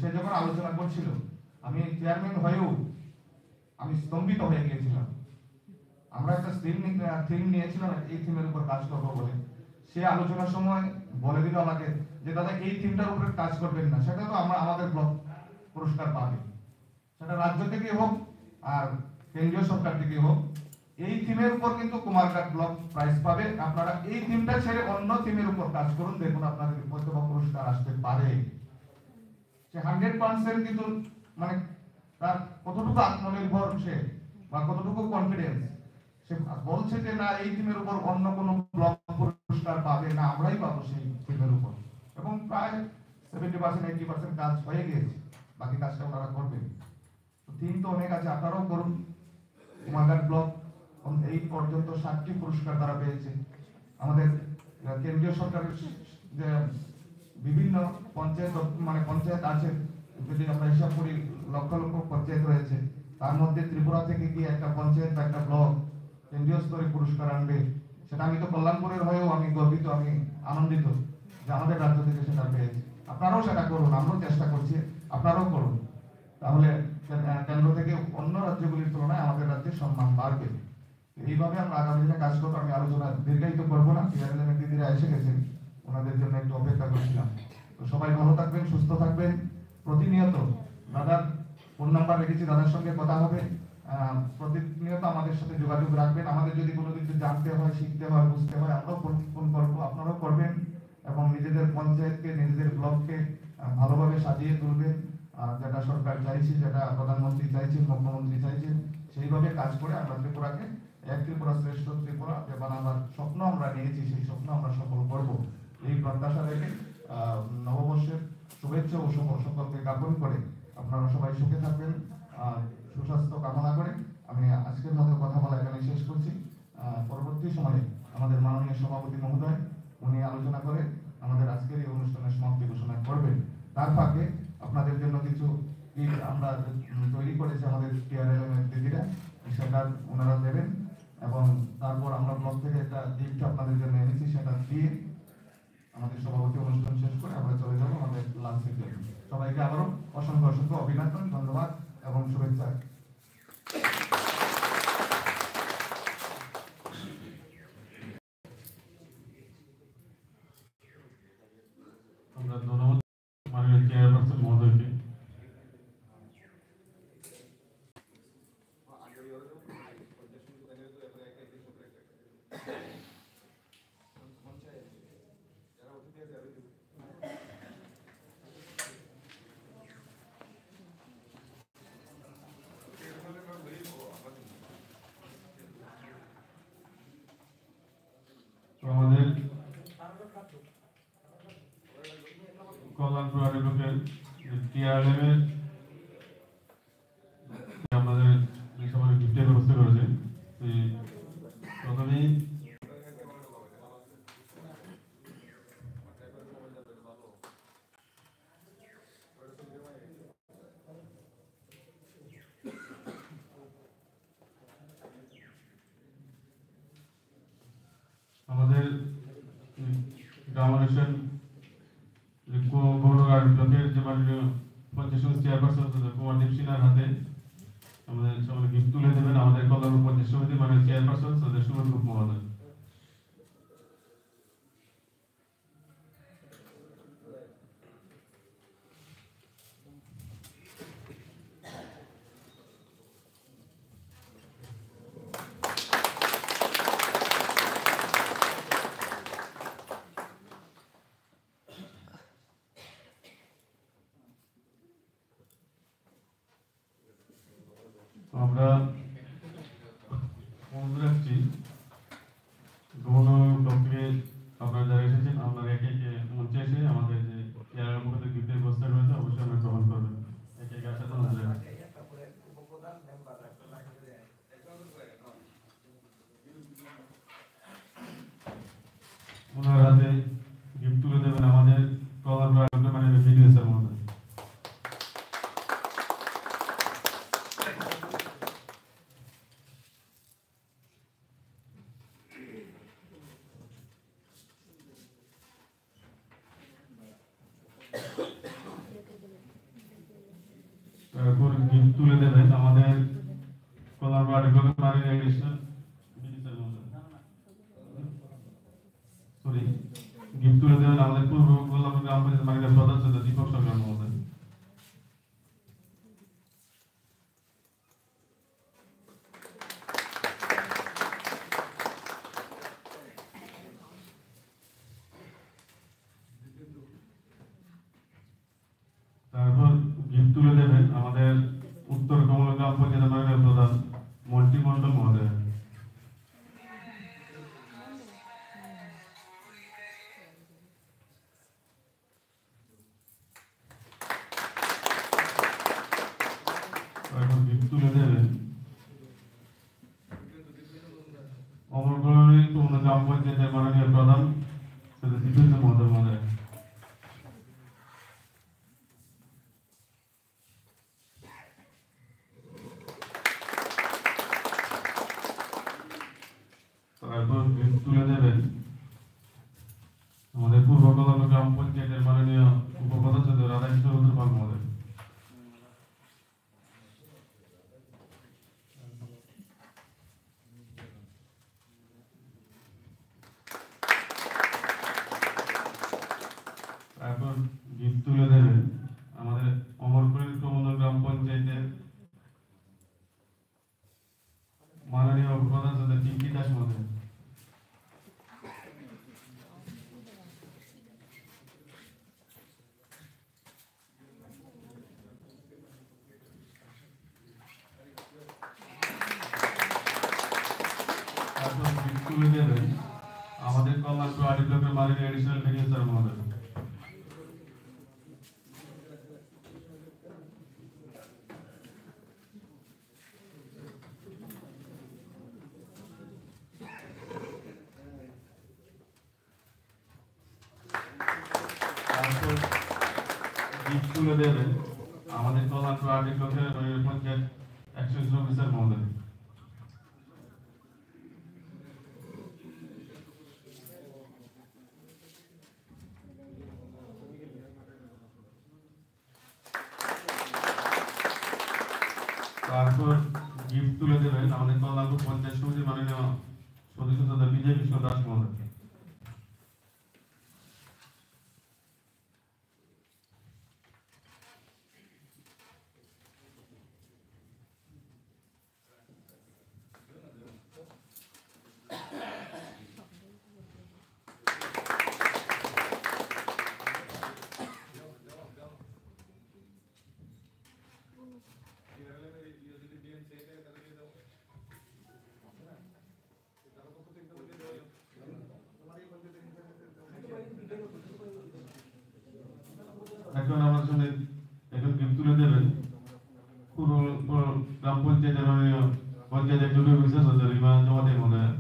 সে যখন আলোচনা করছিল, আমি চেয়ারম্যান হয়েও আমি স্তম্ভিত হয়ে গিয়েছিলাম। আমরা একটা থিম নিয়েছিলাম, এই থিমের উপর কাজ করবো বলে। সে আলোচনার সময় বলে দিল আমাকে যে দাদা এই থিমটার উপরে কাজ করবেন না, সেটা তো আমরা আমাদের ব্লক পুরস্কার পাবে, সেটা রাজ্য থেকে হোক আর কেন্দ্রীয় সরকার থেকে হোক, এই থিমের উপর কিন্তু কুমারঘাট ব্লক প্রাইজ পাবে। আপনারা এই থিমটা ছেড়ে অন্য থিমের উপর কাজ করুন, দেখুন আপনাদের হয়তো পুরস্কার আসতে পারে। সে 100% কিন্তু মানে তার কতটুকু আত্মনির্ভর সে বা কতটুকু কনফিডেন্স, সে বলছে যে না এই থিমের উপর অন্য কোনো ব্লক পুরস্কার পাবে না, আমরাই পাবো সেই থিমের উপর। এবং প্রায় 70-80% কাজ হয়ে গিয়েছে, বাকি কাজটা ওনারা করবেন। থিম তো অনেক আছে, আপনারাও করুন। কুমারঘাট ব্লক এই পর্যন্ত 7টি পুরস্কার তারা পেয়েছে। আমাদের কেন্দ্রীয় সরকারের যে বিভিন্ন পঞ্চায়েত মানে পঞ্চায়েত আছে, যদি আমরা হিসাব করি লক্ষ লক্ষ পঞ্চায়েত রয়েছে, তার মধ্যে ত্রিপুরা থেকে গিয়ে একটা পঞ্চায়েত বা একটা ব্লক কেন্দ্রীয় স্তরে পুরস্কার আনবে, সেটা আমি তো কল্যাণপুরের হয়েও আমি গর্বিত, আমি আনন্দিত যে আমাদের রাজ্য থেকে সেটা পেয়েছে। আপনারাও সেটা করুন, আমরাও চেষ্টা করছি, আপনারাও করুন, তাহলে কেন্দ্র থেকে অন্য রাজ্যগুলির তুলনায় আমাদের রাজ্যের সম্মান বাড়বে। এইভাবে আমরা আগামী দিনে কাজ করবো। আমি আলোচনা দীর্ঘায়িত করবো না, চেয়ারম্যান দিদিরা এসে গেছেন, ওনাদের জন্য একটু অপেক্ষা করছিলাম। তো সবাই ভালো থাকবেন, সুস্থ থাকবেন। প্রতিনিয়ত দাদার ফোন নাম্বার রেখেছি, দাদার সঙ্গে কথা হবে, প্রতিনিয়ত আমাদের সাথে যোগাযোগ রাখবেন। আমাদের যদি কোনো কিছু জানতে হয়, শিখতে হয়, বুঝতে হয়, আমরাও ফোন করবো, আপনারাও করবেন এবং নিজেদের পঞ্চায়েতকে নিজেদের ব্লককে ভালোভাবে সাজিয়ে তুলবেন। যেটা সরকার চাইছে, যেটা প্রধানমন্ত্রী চাইছেন, মুখ্যমন্ত্রী চাইছেন, সেইভাবে কাজ করে আমরা ত্রিপুরাকে এক ত্রিপুরা শ্রেষ্ঠ ত্রিপুরা বানাবার স্বপ্ন আমরা নিয়েছি, সেই স্বপ্ন আমরা সফল করব এই প্রত্যাশা রেখে নববর্ষের শুভেচ্ছা ও সকলকে জ্ঞাপন করে আপনারা সবাই সুখে থাকবেন, সুস্বাস্থ্য কামনা করে আমি আজকের মতো কথা বলা এখানে শেষ করছি। পরবর্তী সময়ে আমাদের মাননীয় সভাপতি মহোদয় উনি আলোচনা করে আমাদের আজকের এই অনুষ্ঠানের সমাপ্তি ঘোষণা করবেন। তার ফাঁকে আপনাদের জন্য কিছু আমরা তৈরি করেছি আমাদের টিআরএলএম এর দিদিরা, সেটা ওনারা দেবেন এবং তারপর আমরা ব্লক থেকে একটা গিফট আপনাদের জন্য এনেছি, সেটা দিয়ে আমাদের সভাপতি অনুষ্ঠান শেষ করে আমরা চলে যাবো আমাদের লাঞ্চের জন্য। সবাইকে আবারও অসংখ্য অসংখ্য অভিনন্দন, ধন্যবাদ এবং শুভেচ্ছা। আমরা ধন্যবাদ মাননীয় চেয়ারপারসন মহোদয়কে। আমাদের কল্যাণপুর আদিবাসীর টিআরএম এর আমাদের সবাই গিফটের ব্যবস্থা করেছে। প্রথমেই আমাদের গ্রামানুষ্ঠান গৌরগার ব্লকের যে মাননীয় পঞ্চায়েত চেয়ারপারসন কুমার দেব সিনহার হাতে আমাদের সবাই গিফট তুলে দেবেন আমাদের কল্যাণপুর পঞ্চায়েত সমিতি মাননীয় চেয়ারপারসন সদস্য সুমন গুপ্ত মহোদয়। আমরা অনুরোধ রাখছি গৌণ ব্লকে আপনারা যারা এসেছেন আপনারা একে একে মঞ্চে এসে আমাদের যে চেয়ারের মধ্যে গিফটের ব্যবস্থা রয়েছে অবশ্যই আমরা গ্রহণ করবেন। একে একে আসাতে অনুরোধ রাখছি। ওনার হাতে গিফট তুলে দেবেন আমাদের কল্যাণপুর মানে ভিডিও স্যার মহোদয়। তারপর গিফট তুলে দেবেন আমাদের কল্যাণপুর আদিবাসী মাননীয় এডিশনাল সরি গিফট তুলে দেবেন আমাদের পূর্ব কল্যাণপুর গ্রাম পঞ্চায়েত মাননীয় প্রধান সদস্য দীপক সরকার মহোদয়। তারপর গিফট তুলে দেবেন আমাদের উত্তর কমলা গ্রাম পঞ্চায়েত মাননীয় প্রধান মন্টি মন্ডল মহোদয়। তারপর গিফট তুলে দেবেন অমরগড় গ্রাম পঞ্চায়েতের মাননীয় প্রধান দীপেন্দ্র মহোদয়। তারপর গিফট তুলে দেবেন আমাদের পূর্ব কল্যাণপুর গ্রাম পঞ্চায়েতের মাননীয় উপপ্রধান সদস্য রাধাকৃষ্ণ রুদ্রপাল মহোদয়। তারপর তুলে দেবেন আমাদের কল্যাণপুর আডি ব্লকের মালিক এডিশনাল ভেনিউ স্যার মহোদয়। তারপর গিফট তুলে দেবেন আমাদের কল্যাণপুর আডি ব্লকের পঞ্চায়েত এক্সচেঞ্জ অফিসার মহোদয়। তারপর গিফট তুলে দেবেন আমাদের কল্যাণপুর পঞ্চায়েত সমিতির মাননীয় সদস্য তথা বিজয় কৃষ্ণ দাস মহোদয়। এখন আমার সঙ্গে এখন গিফট তুলে দেবেন পুরো গ্রাম পঞ্চায়েতের মাননীয় পঞ্চায়েত এক্সিকিউটিভ অফিসার সদস্য রিমা জমাতে মহোদয়।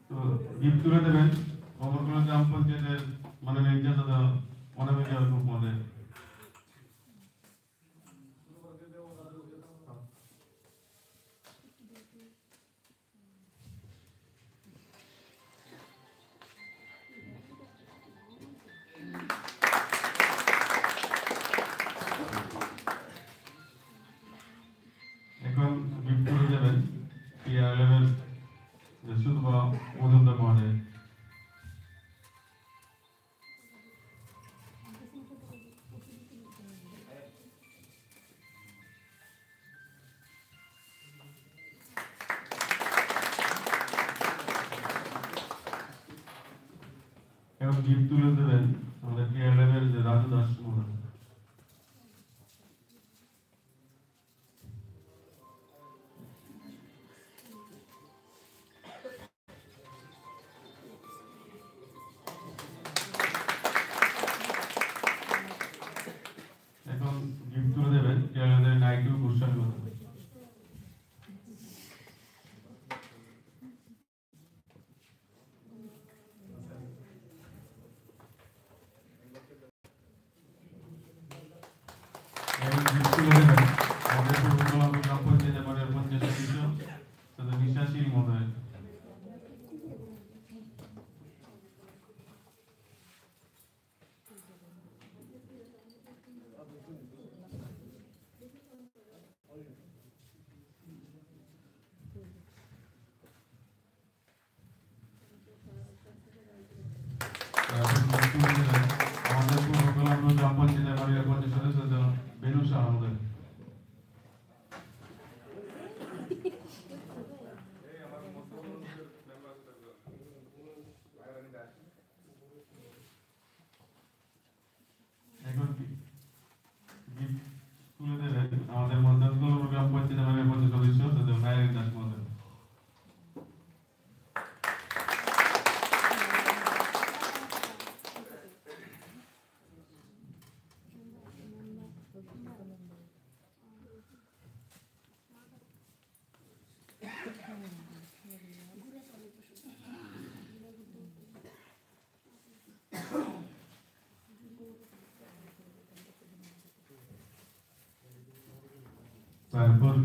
তো গিফট তুলে দেবেন অমরকোলা গ্রাম পঞ্চায়েতের মাননীয় ইনচার্জ অনামিকা মহোদয়। এখন গিফট তুলে দেবেন টিআরএলের সুতপা মজুমদার মহোদয়। এখন গিফট তুলে দেবেন আমাদের টিআরএলের রাজু দাস মহোদয়। এখন গিফট তুলে দেবেন টিআরএলের নাইটু গোস্বামী মহোদয়। এখন গিফট তুলে দেবেন আমাদের পূর্বকল্যাণ গ্রাম পঞ্চায়েতের মাননীয় পঞ্চায়েত সদস্য তথা বিশ্বাসী মহোদয়। আমাদের পূর্বকল্যাণ গ্রাম পঞ্চায়েতের মাননীয় পঞ্চায়েত সদস্য বেনু শাহ মহোদয়। এখন গিফট তুলে দেবেন আমাদের মধ্যস্থল গ্রাম পঞ্চায়েতের মাননীয় পঞ্চায়েত সদস্য তথা নারায়ণ দাস মহোদয়। তারপর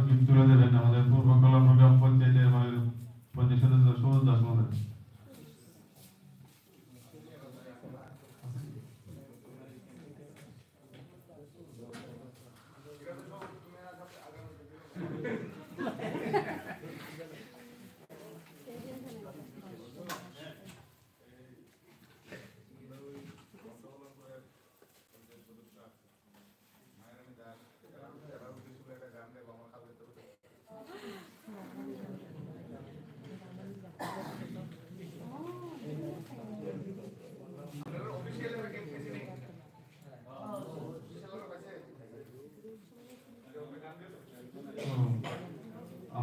গিফট তুলে দেবেন আমাদের পূর্বকল্যাণ গ্রাম পঞ্চায়েতের মাননীয় পঞ্চায়েত সদস্য সবুজ দাস মহোদয়।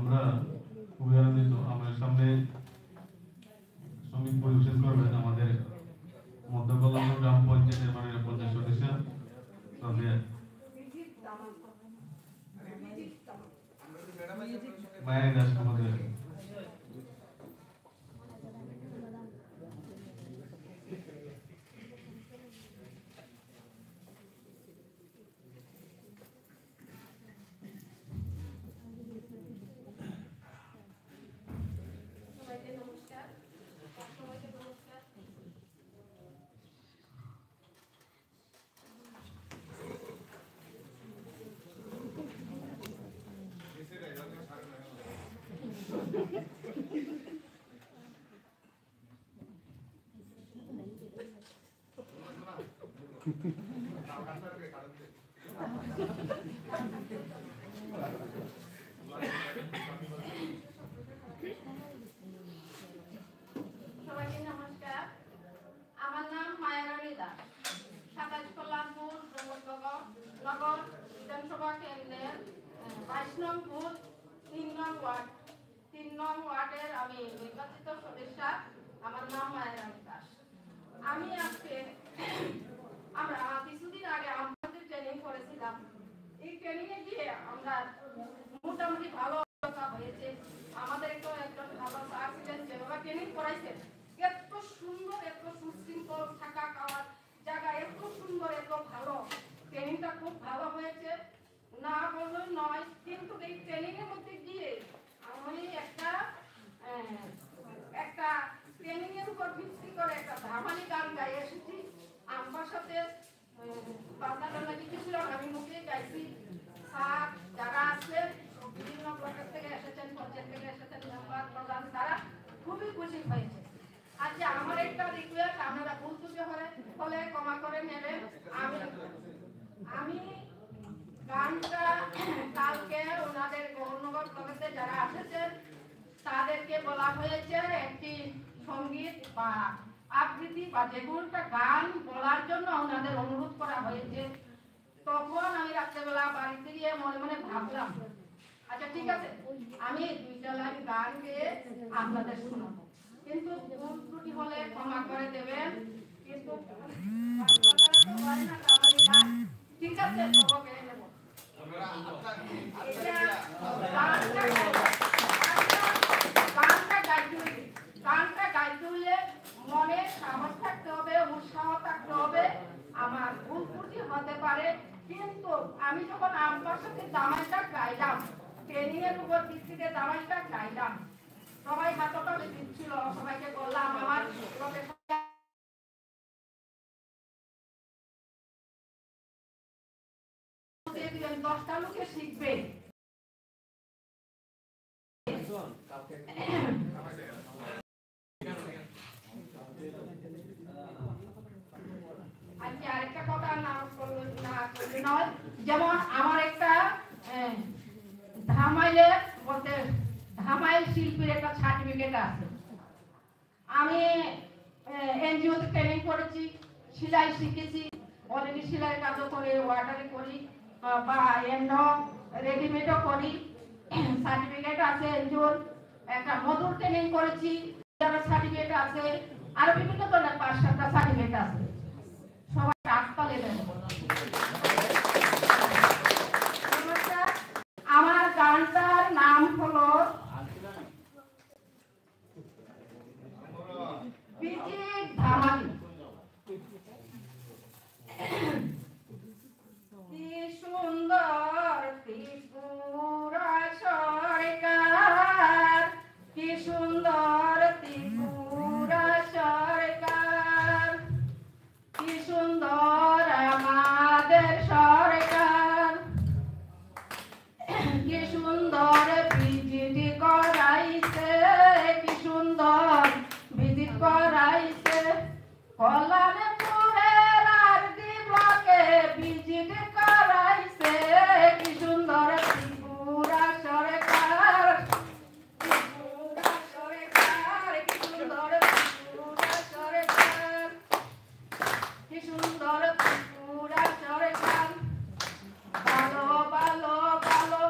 আমরা খুবই আনন্দিত। আমাদের সামনে সঙ্গীত পরিবেশন করবেন আমাদের মধ্যকল্যাণ গ্রাম পঞ্চায়েতের মাননীয় পঞ্চায়েত সদস্য সাদিয়া মায়া দাস আমাদের। সবাইকে নমস্কার। আমার নাম মায়ারানী দাস। 27 কল্যাণপুর নগর বিধানসভা কেন্দ্রের 22 নং বুথ 3 নং ওয়ার্ডের আমি নির্বাচিত সদস্য। আমার নাম মায়ারানী দাস। আমি আজকে আমরা কিছুদিন আগে আমাদের ট্রেনিং করেছিলাম। এই ট্রেনিং এ গিয়ে আমরা মোটামুটি ভালো অভিজ্ঞতা হয়েছে। আমাদের একজন ভালো স্যার ছিলেন, যেভাবে ট্রেনিং করাইছেন, এত সুন্দর, এত সুশৃঙ্খল থাকা খাওয়ার জায়গা, এত সুন্দর, এত ভালো। ট্রেনিংটা খুব ভালো হয়েছে, না বললেই নয়। কিন্তু এই ট্রেনিং এর মধ্যে গিয়ে আমি একটা ট্রেনিং এর উপর ভিত্তি করে একটা ধামালি গান গাই এসেছি। আমার সাথে বাংলা নাকি কিছু আমি মুখে গাইছি। স্যার যারা আছে বিভিন্ন ব্লকের থেকে এসেছেন, পঞ্চায়েত থেকে এসেছেন, মেম্বার প্রধান, তারা খুবই খুশি হয়েছে। আচ্ছা, আমার একটা রিকোয়েস্ট, আপনারা ভুল ত্রুটি হলে ক্ষমা করে নেবেন। আমি গানটা কালকে ওনাদের গৌরনগর ব্লকেতে যারা এসেছেন তাদেরকে বলা হয়েছে একটি সঙ্গীত বা আবৃত্তি বা যে কোনো একটা গান বলার জন্য ওনাদের অনুরোধ করা হয়েছে। তখন আমি রাত্রেবেলা বাড়িতে গিয়ে মনে মনে ভাবলাম, আচ্ছা ঠিক আছে, আমি 2টা লাইন গান গেয়ে আপনাদের শোনাবো, কিন্তু ভুল ত্রুটি হলে ক্ষমা করে দেবেন। কিন্তু ঠিক আছে, তবু গেয়ে নেব। গানটা গাইতে হলে মনে সাহস থাকতে হবে, উৎসাহ থাকতে হবে। আমার ভুল ত্রুটি হতে পারে, কিন্তু আমি যখন আমার সাথে জামাইটা গাইলাম, ট্রেনিং এর উপর ভিত্তিতে জামাইটা গাইলাম, সবাই হাততালি দিচ্ছিল, সবাইকে বললাম আমার 10টা লোকে শিখবে। আচ্ছা, আরেকটা কথা না করলে নয়, যেমন আমার একটা ধামাইল শিল্পীর একটা সার্টিফিকেট আছে। আমি এনজিওতে ট্রেনিং করেছি, সেলাই শিখেছি, অলরেডি সেলাই কাজও করে, ওয়াটারে করি বা রেডিমেডও করি। সার্টিফিকেট আছে এনজিওর। একটা মধুর ট্রেনিং করেছি, সার্টিফিকেট আছে। আরো বিভিন্ন ধরনের 5-7টা সার্টিফিকেট আছে। সবাই হাততালি দেন। আমার গানটার নাম হলো বিজির ধামালি। কি সুন্দর ত্রিপুরা সরকার, কি সুন্দর ত্রিপুরা সরকার, কি সুন্দর আমাদের সরকার, কি সুন্দর ভিজিট করাইছে, কি সুন্দর ভিজিট করাইছে। কল্যাণপুরের আরডি ব্লকে ভিজিট করাইছে, কি সুন্দর ত্রিপুরা সরকার, ত্রিপুরা সরকার, কি সুন্দর ত্রিপুরা সরকার, কি সুন্দর ত্রিপুরা সরকার। ভালো ভালো ভালো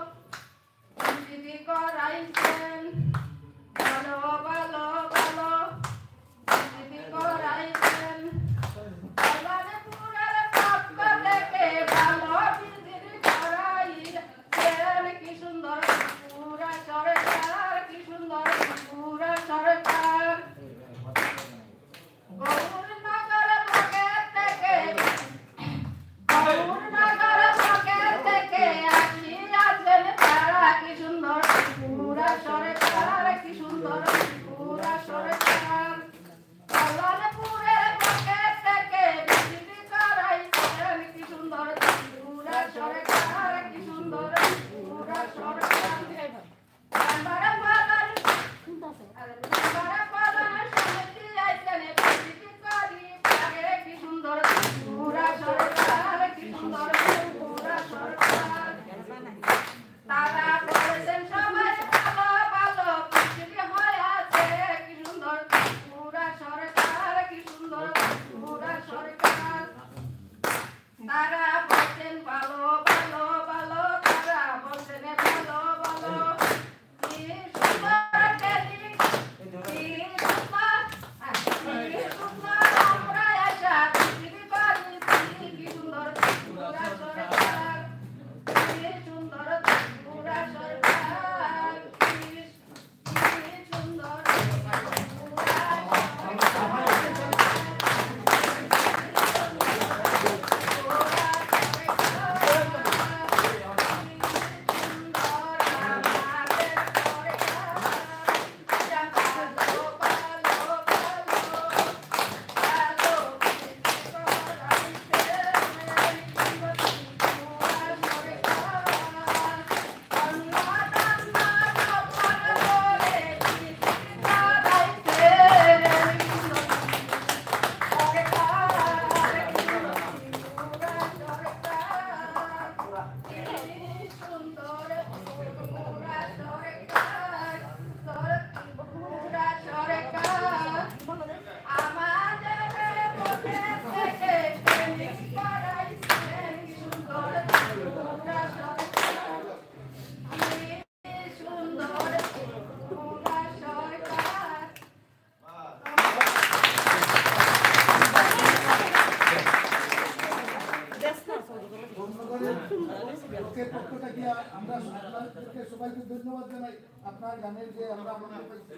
সবাইকে ধন্যবাদ জানাই আপনার গানের যে আমরা আনন্দ পাইছি।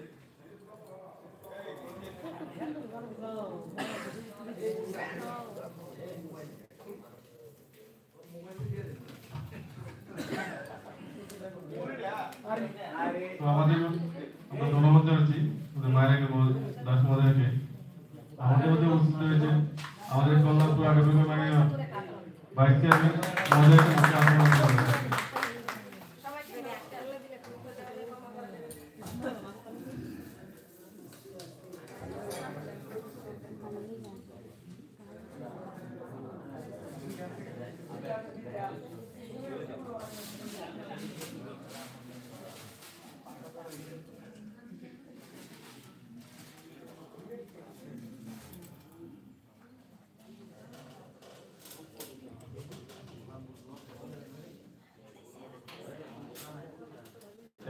তো আমাদের আমরা ধন্যবাদ জানাচ্ছি মায়েরাকে দাস মহোদয়কে। আমাদের মধ্যে উপস্থিত রয়েছে আমাদের কল্যাণপুর আগামী মাননীয় ভাইস চেয়ারম্যান মহোদয়কে মঞ্চে আহ্বান করা হয়।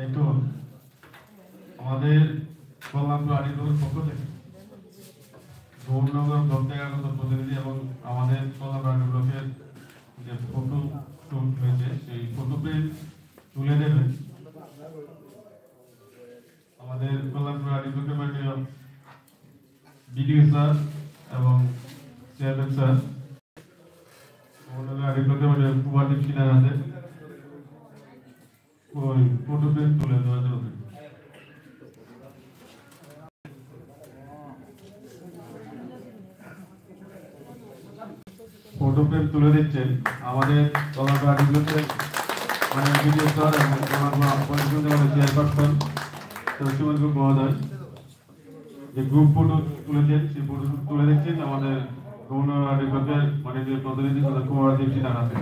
এখন আমাদের কল্যাণপুর আড়িগুলোর পক্ষ থেকে গৌরনগর ব্লক থেকে আগত প্রতিনিধি এবং আমাদের কল্যাণপুর আড়ি ব্লকের যে ফটো শুট হয়েছে সেই ফটো প্রিন্ট তুলে দেবেন আমাদের কল্যাণপুর আড়ি ব্লকের মাননীয় বিডিও স্যার এবং চেয়ারম্যান স্যার গৌরনগর আড়ি ব্লকের মাননীয় কুমারদীপ সিনহার হাতে ওই ফটো প্রিন্ট তুলে দেওয়া যাবে। ফটো ফ্রেম তুলে দিচ্ছেন আমাদের কল্যাণপুর আড়ি ব্লকের মাননীয় বিডিও স্যার এবং কল্যাণপুর পঞ্চায়েত চেয়ারপারসন সুমন গুপ্ত মহোদয়। যে গ্রুপ ফটো তুলেছেন সেই ফটো তুলে দিচ্ছেন আমাদের গৌরনগর আড়ি ব্লকের মাননীয় প্রতিনিধি কুমারদীপ সিনহার হাতে।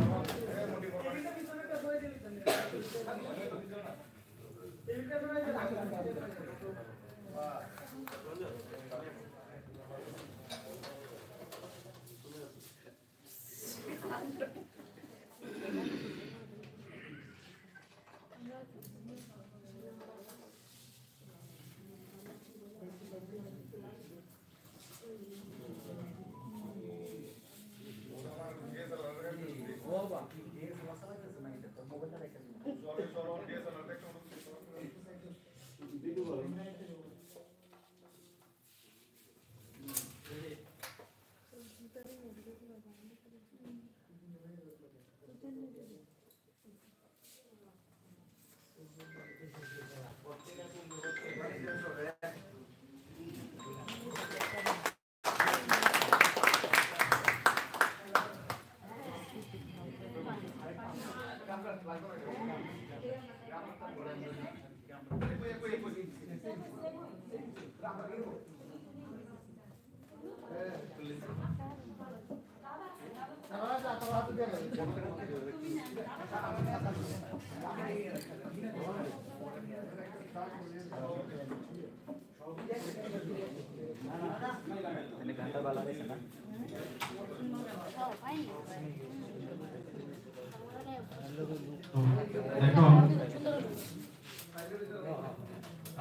দেখুন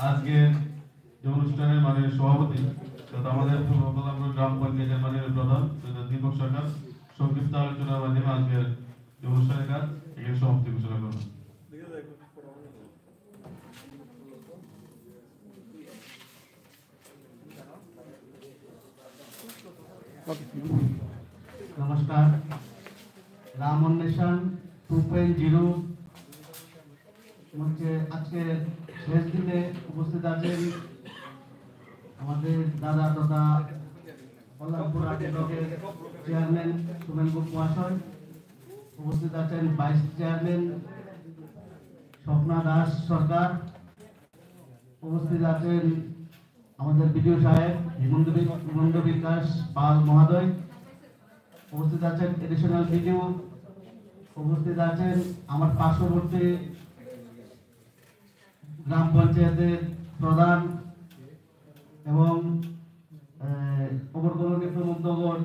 আজকে যে অনুষ্ঠানের মাননীয় সভাপতি তথা আমাদের পূর্ব কল্যাণপুর গ্রাম পঞ্চায়েতের মাননীয় প্রধান দীপক সরকার সংক্ষিপ্ত আলোচনার মাধ্যমে আজকের যে অনুষ্ঠানের কাজ এখানে সমাপ্তি ঘোষণা করব। নমস্কার। রাম অন্বেষণ 2.0 হচ্ছে আজকে শেষ দিনে উপস্থিত আছেন আমাদের দাদা তথা কল্যাণপুর আড়ি ব্লকের চেয়ারম্যান সুমন গুপ্ত মহাশয়, উপস্থিত আছেন ভাইস চেয়ারম্যান স্বপ্না দাস সরকার, উপস্থিত আছেন আমাদের বিডিও সাহেব হিমন্ত বিকাশ পাল মহোদয়, উপস্থিত আছেন এডিশনাল বিডিও, উপস্থিত আছেন আমার পার্শ্ববর্তী গ্রাম পঞ্চায়েতের প্রধান এবং উপকূলনী প্রমুখনগর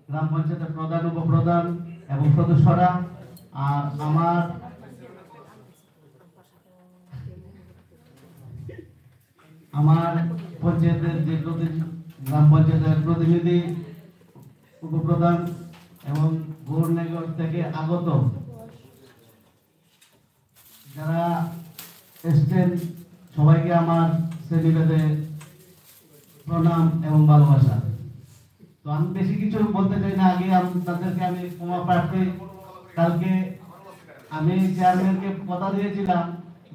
গ্রাম পঞ্চায়েতের প্রধান উপপ্রধান এবং সদস্যরা, আর আমার পঞ্চায়েতের যে গ্রাম পঞ্চায়েতের প্রতিনিধি উপপ্রধান এবং গৌরনগর থেকে আগত যারা এসছেন সবাইকে আমার শ্রেণীভেদে প্রণাম এবং ভালোবাসা। তো আমি বেশি কিছু বলতে চাই না, আগে আপনাদেরকে আমি ক্ষমা প্রার্থী। কালকে আমি চেয়ারম্যানকে কথা দিয়েছিলাম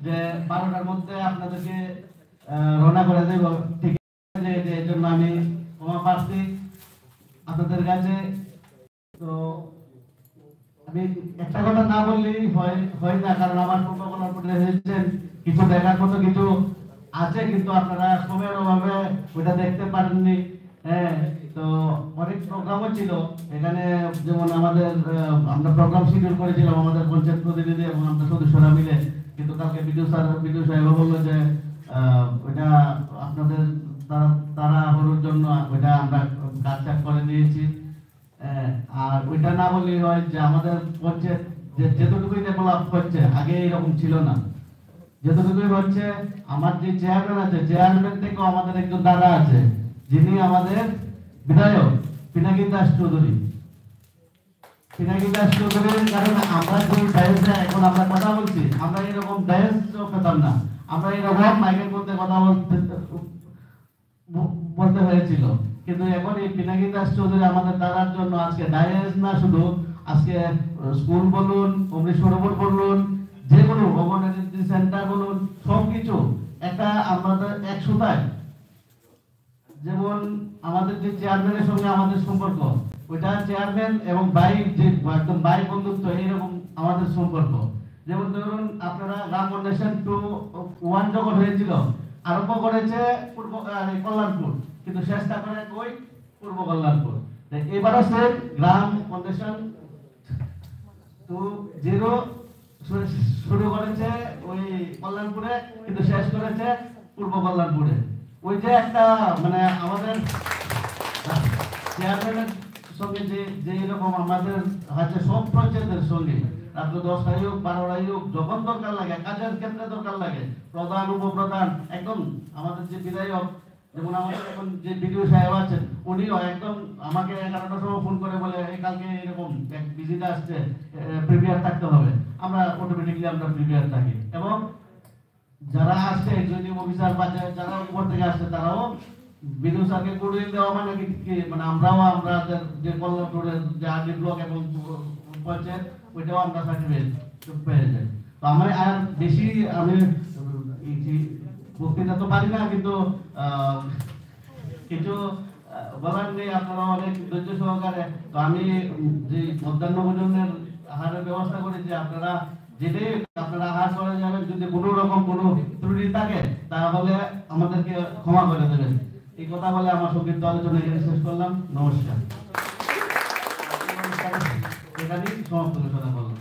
যে 12টার মধ্যে আপনাদেরকে রওনা করে দেব, ঠিক আছে? এই জন্য আমি ক্ষমা প্রার্থী আপনাদের কাছে। তো আমি একটা কথা না বললেই হয় না, কারণ আমার পূর্বকল্পনা করে এসেছেন, কিছু দেখার মতো কিছু আছে, কিন্তু আপনারা সময়ের অভাবে ওইটা দেখতে পারেননি। হ্যাঁ, তো অনেক প্রোগ্রামও ছিল এখানে, যেমন আমাদের আমরা প্রোগ্রাম শিডিউল করেছিলাম আমাদের পঞ্চায়েত প্রতিনিধি এবং আমরা সদস্যরা মিলে, কিন্তু কালকে বিডিও সাহেব বললো যে ওইটা আপনাদের তারা হওয়ার জন্য ওইটা আমরা কাজ করে দিয়েছি। আর ওইটা না বললেই হয় যে আমাদের পঞ্চায়েত যেটুকুই ডেভেলপ হচ্ছে, আগে এরকম ছিল না। যেটুকুই হচ্ছে, আমার যে চেয়ারম্যান আছে, চেয়ারম্যান থেকেও আমাদের একজন দাদা আছে যিনি আমাদের বিধায়ক পিনাকি দাস চৌধুরী। পিনাকি দাস চৌধুরীর কারণে আমরা যে ডায়েসে এখন আমরা কথা বলছি, আমরা এরকম ডায়েসও পেতাম না, আমরা এরকম মাইকের মধ্যে কথা বলতে হয়েছিল। কিন্তু এখন এই পিনাকি দাস চৌধুরী আমাদের দাদার জন্য আজকে ডায়েস না, শুধু আজকে স্কুল বলুন, অমৃত সরোবর বলুন, যে কোনো অঙ্গনওয়াড়ি সেন্টার বলুন, সবকিছু একটা আমাদের এক সুতায়। যেমন আমাদের যে চেয়ারম্যানের সঙ্গে আমাদের সম্পর্ক, ওইটা চেয়ারম্যান এবং ভাইয়ের যে একদম ভাই বন্ধুত্ব, এইরকম আমাদের সম্পর্ক। যেমন ধরুন আপনারা গ্রাম ফাউন্ডেশন 2-1 যখন হয়েছিল, আরম্ভ করেছে কল্যাণপুর, কিন্তু শেষটা করে ওই পূর্ব কল্যাণপুর। এবারও সে গ্রাম ফাউন্ডেশন 2-0 শুরু করেছে ওই কল্যাণপুরে, কিন্তু শেষ করেছে পূর্ব কল্যাণপুরে। ওই যে একটা মানে আমাদের চেয়ারম্যানের সঙ্গে যে এরকম আমাদের আছে সব পঞ্চায়েতের সঙ্গে, রাত্র 10টাই হোক 12টাই হোক, যখন দরকার লাগে, কাজের ক্ষেত্রে দরকার লাগে, প্রধান উপপ্রধান একদম আমাদের যে বিধায়ক, যেমন আমাদের এখন যে বিডিও সাহেব আছেন, উনিও একদম আমাকে 11টার সময় ফোন করে বলে কালকে এরকম এক ভিজিট আসছে, প্রিপেয়ার থাকতে হবে। আমরা অটোমেটিকলি আমরা প্রিপেয়ার থাকি। এবং যারা আসছে যদি অফিসার বা যারা উপর থেকে আসছে, তারাও বিডিও স্যারকে গুডউইল দেওয়া মানে কি, মানে আমরাও আমাদের যে কল্যাণপুরের যে আরডি ব্লক এবং পঞ্চায়েত, ওইটাও আমরা সার্টিফিকেট পেয়ে যাই। তো আমার আর বেশি আমি বক্তৃতা তো পারি না, কিন্তু কিছু বলার নেই, আপনারা অনেক ধৈর্য সহকারে। তো আমি যে মধ্যাহ্ন ভোজনের আহারের ব্যবস্থা করেছি, আপনারা যেটাই আপনারা আহার করে যাবেন, যদি কোনো রকম কোনো ত্রুটি থাকে তাহলে আমাদেরকে ক্ষমা করে দেবেন। এই কথা বলে আমার সংক্ষিপ্ত আলোচনা এখানে শেষ করলাম। নমস্কার। এখানেই সমাপ্ত ঘোষণা করলাম।